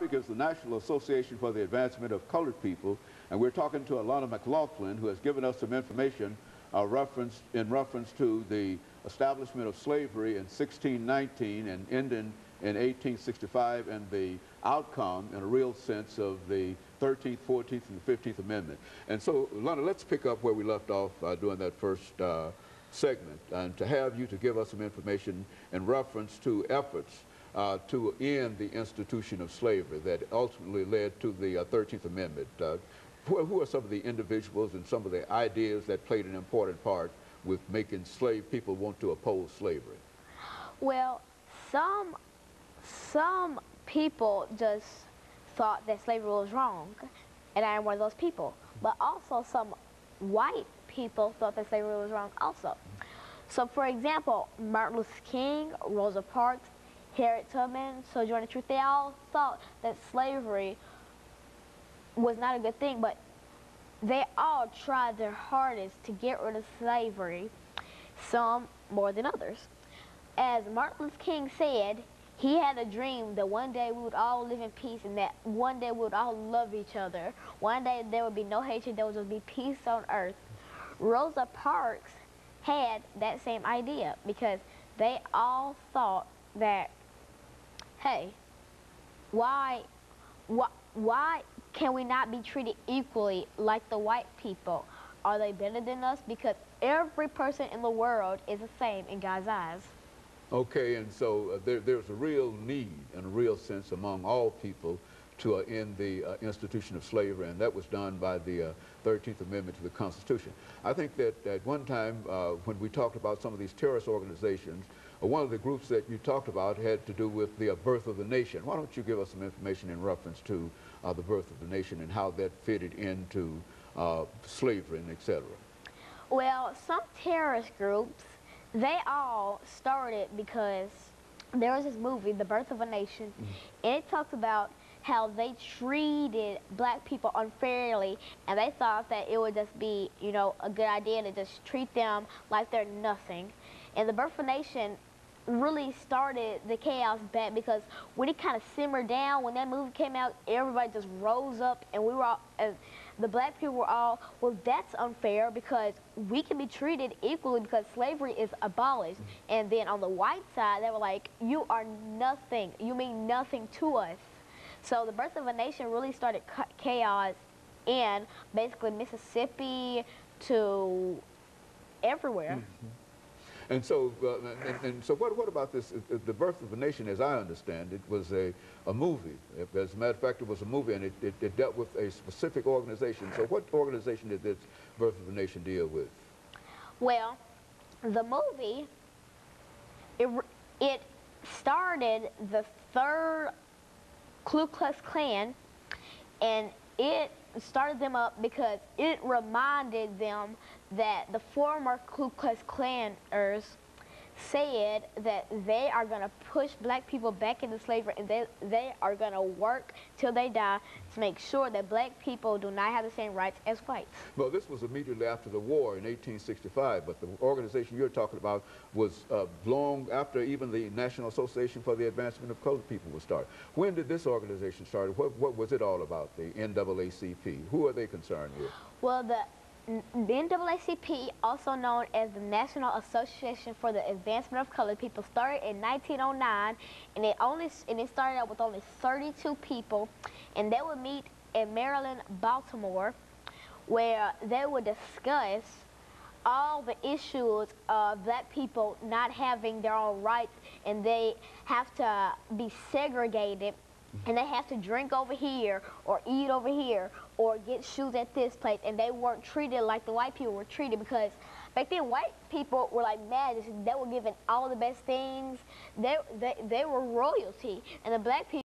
Is the National Association for the Advancement of Colored People, and we're talking to Alana McLaughlin, who has given us some information in reference to the establishment of slavery in 1619 and ending in 1865, and the outcome, in a real sense, of the 13th, 14th, and the 15th Amendment. And so, Alana, let's pick up where we left off during that first segment, and to have you to give us some information in reference to efforts to end the institution of slavery that ultimately led to the 13th Amendment. Who are some of the individuals and some of the ideas that played an important part with making slave people want to oppose slavery? Well, some people just thought that slavery was wrong, and I am one of those people. But also some white people thought that slavery was wrong also. So, for example, Martin Luther King, Rosa Parks, Harriet Tubman, Sojourner Truth, they all thought that slavery was not a good thing, but they all tried their hardest to get rid of slavery, some more than others. As Martin Luther King said, he had a dream that one day we would all live in peace, and that one day we would all love each other. One day there would be no hatred, there would just be peace on earth. Rosa Parks had that same idea, because they all thought that, hey, why can we not be treated equally like the white people? Are they better than us? Because every person in the world is the same in God's eyes. Okay, and so there's a real need and a real sense among all people to end the institution of slavery, and that was done by the 13th Amendment to the Constitution. I think that at one time, when we talked about some of these terrorist organizations, one of the groups that you talked about had to do with the birth of the nation. Why don't you give us some information in reference to the birth of the nation and how that fitted into slavery and et cetera? Well, some terrorist groups, they all started because there was this movie, The Birth of a Nation, and it talks about how they treated black people unfairly, and they thought that it would just be, you know, a good idea to just treat them like they're nothing. And The Birth of a Nation really started the chaos back, because when it kind of simmered down, when that movie came out, everybody just rose up, and we were all, the black people were all, well, that's unfair because we can be treated equally because slavery is abolished. And then on the white side, they were like, you are nothing, you mean nothing to us. So The Birth of a Nation really started chaos in basically Mississippi to everywhere. And so, what about this? The Birth of a Nation, as I understand it, was a movie. As a matter of fact, it was a movie, and it dealt with a specific organization. So what organization did this Birth of a Nation deal with? Well, the movie, it started the 3rd Ku Klux Klan, and it started them up because it reminded them that the former Ku Klux Klaners said that they are going to push black people back into slavery, and they are going to work till they die to make sure that black people do not have the same rights as whites. Well, this was immediately after the war in 1865, but the organization you're talking about was long after even the National Association for the Advancement of Colored People was started. When did this organization start? What was it all about, the NAACP? Who are they concerned with? Well, the NAACP, also known as the National Association for the Advancement of Colored People, started in 1909, and it started out with only 32 people, and they would meet in Maryland, Baltimore, where they would discuss all the issues of black people not having their own rights, and they have to be segregated, and they have to drink over here or eat over here or get shoes at this place, and they weren't treated like the white people were treated, because back then white people were like magic. They were given all the best things. They were royalty, and the black people